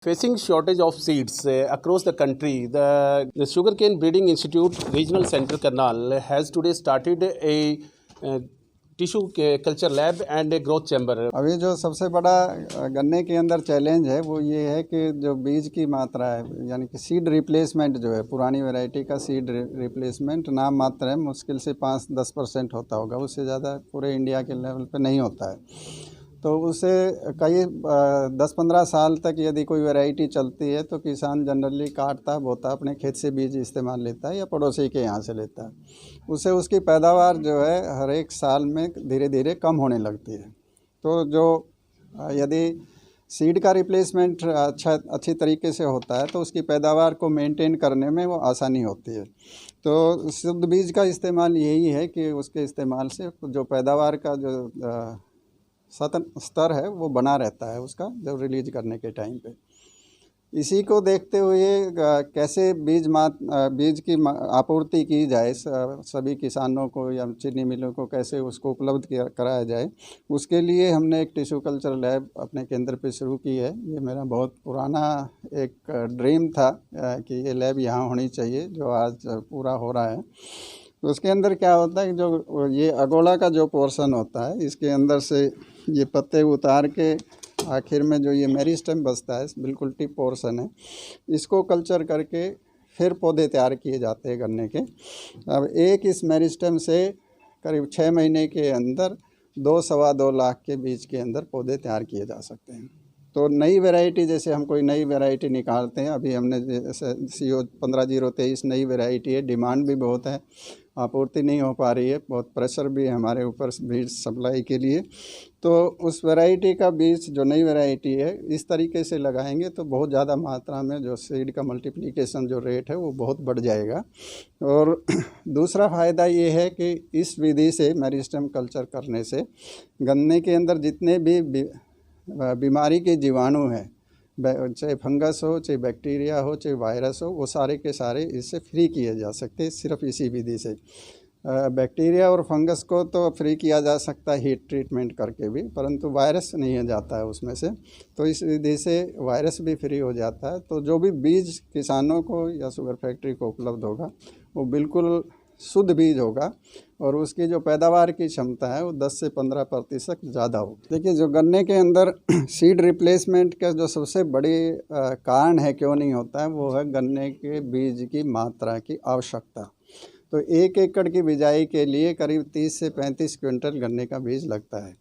Facing shortage of seeds across the country, the Sugarcane Breeding Institute Regional Center Karnal has today started a tissue culture lab and a growth chamber. अभी जो सबसे बड़ा गन्ने के अंदर challenge है वो ये है कि जो बीज की मात्रा है, यानी कि सीड रिप्लेसमेंट जो है, पुरानी वैरायटी का सीड रिप्लेसमेंट नाम मात्र है, मुश्किल से 5-10% होता होगा, उससे ज़्यादा पूरे इंडिया के लेवल पे नहीं होता है। तो उसे कई 10-15 साल तक यदि कोई वैरायटी चलती है तो किसान जनरली काटता बोता अपने खेत से बीज इस्तेमाल लेता है या पड़ोसी के यहाँ से लेता है। उससे उसकी पैदावार जो है हर एक साल में धीरे धीरे कम होने लगती है। तो जो यदि सीड का रिप्लेसमेंट अच्छी तरीके से होता है तो उसकी पैदावार को मेंटेन करने में वो आसानी होती है। तो शुद्ध बीज का इस्तेमाल यही है कि उसके इस्तेमाल से जो पैदावार का जो स्तर है वो बना रहता है उसका, जब रिलीज करने के टाइम पे। इसी को देखते हुए कैसे बीज की आपूर्ति की जाए सभी किसानों को या चीनी मिलों को, कैसे उसको उपलब्ध कराया जाए, उसके लिए हमने एक टिश्यू कल्चर लैब अपने केंद्र पे शुरू की है। ये मेरा बहुत पुराना एक ड्रीम था कि ये लैब यहाँ होनी चाहिए, जो आज पूरा हो रहा है। तो उसके अंदर क्या होता है कि जो ये अगोला का जो पोर्शन होता है, इसके अंदर से ये पत्ते उतार के आखिर में जो ये मेरिस्टेम बचता है, बिल्कुल टिप पोर्शन है, इसको कल्चर करके फिर पौधे तैयार किए जाते हैं गन्ने के। अब एक इस मेरिस्टेम से करीब 6 महीने के अंदर 2-2.25 लाख के बीज के अंदर पौधे तैयार किए जा सकते हैं। तो नई वैरायटी, जैसे हम कोई नई वैरायटी निकालते हैं, अभी हमने जैसे CO 15-023 नई वैरायटी है, डिमांड भी बहुत है, आपूर्ति नहीं हो पा रही है, बहुत प्रेशर भी है हमारे ऊपर बीज सप्लाई के लिए। तो उस वैरायटी का बीज, जो नई वैरायटी है, इस तरीके से लगाएंगे तो बहुत ज़्यादा मात्रा में जो सीड का मल्टीप्लिकेशन जो रेट है वो बहुत बढ़ जाएगा। और दूसरा फ़ायदा ये है कि इस विधि से, मेरिस्टेम कल्चर करने से, गन्ने के अंदर जितने भी बीमारी के जीवाणु हैं, चाहे फंगस हो, चाहे बैक्टीरिया हो, चाहे वायरस हो, वो सारे के सारे इससे फ्री किए जा सकते हैं सिर्फ इसी विधि से। बैक्टीरिया और फंगस को तो फ्री किया जा सकता है हीट ट्रीटमेंट करके भी, परंतु वायरस नहीं जाता है उसमें से। तो इस विधि से वायरस भी फ्री हो जाता है। तो जो भी बीज किसानों को या शुगर फैक्ट्री को उपलब्ध होगा वो बिल्कुल शुद्ध बीज होगा और उसकी जो पैदावार की क्षमता है वो 10 से 15% ज़्यादा होगी। देखिए, जो गन्ने के अंदर सीड रिप्लेसमेंट का जो सबसे बड़ी कारण है क्यों नहीं होता है, वो है गन्ने के बीज की मात्रा की आवश्यकता। तो 1 एकड़ की बिजाई के लिए करीब 30 से 35 क्विंटल गन्ने का बीज लगता है।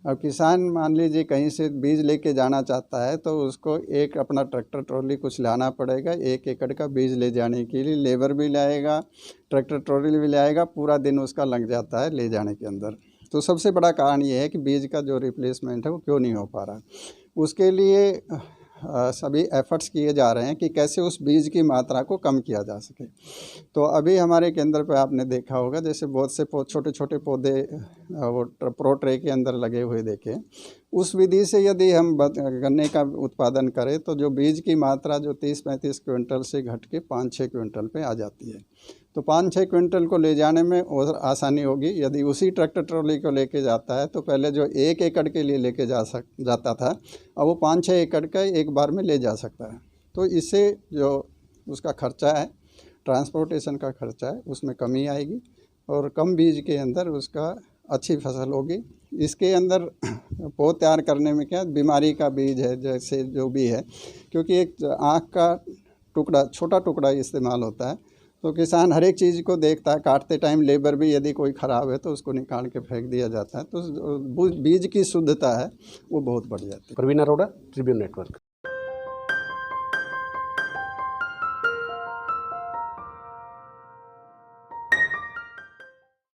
अब किसान मान लीजिए कहीं से बीज लेके जाना चाहता है तो उसको एक अपना ट्रैक्टर ट्रॉली कुछ लाना पड़ेगा। 1 एकड़ का बीज ले जाने के लिए लेबर भी लाएगा, ट्रैक्टर ट्रॉली भी लाएगा, पूरा दिन उसका लग जाता है ले जाने के अंदर। तो सबसे बड़ा कारण ये है कि बीज का जो रिप्लेसमेंट है वो क्यों नहीं हो पा रहा। उसके लिए सभी एफर्ट्स किए जा रहे हैं कि कैसे उस बीज की मात्रा को कम किया जा सके। तो अभी हमारे केंद्र पे आपने देखा होगा, जैसे बहुत से छोटे छोटे पौधे वो प्रो ट्रे के अंदर लगे हुए देखे। उस विधि से यदि हम गन्ने का उत्पादन करें तो जो बीज की मात्रा जो 30-35 क्विंटल से घट के 5-6 क्विंटल पे आ जाती है। तो 5-6 क्विंटल को ले जाने में और आसानी होगी। यदि उसी ट्रैक्टर ट्रॉली को लेके जाता है तो पहले जो 1 एकड़ के लिए लेके जाता था, अब वो 5-6 एकड़ का एक बार में ले जा सकता है। तो इससे जो उसका खर्चा है, ट्रांसपोर्टेशन का खर्चा है, उसमें कमी आएगी और कम बीज के अंदर उसका अच्छी फसल होगी। इसके अंदर पौध तैयार करने में क्या बीमारी का बीज है, जैसे जो भी है, क्योंकि एक आँख का टुकड़ा, छोटा टुकड़ा इस्तेमाल होता है। तो किसान हर एक चीज़ को देखता है, काटते टाइम लेबर भी यदि कोई ख़राब है तो उसको निकाल के फेंक दिया जाता है। तो बीज की शुद्धता है वो बहुत बढ़ जाती है। Praveen Arora, Tribune network.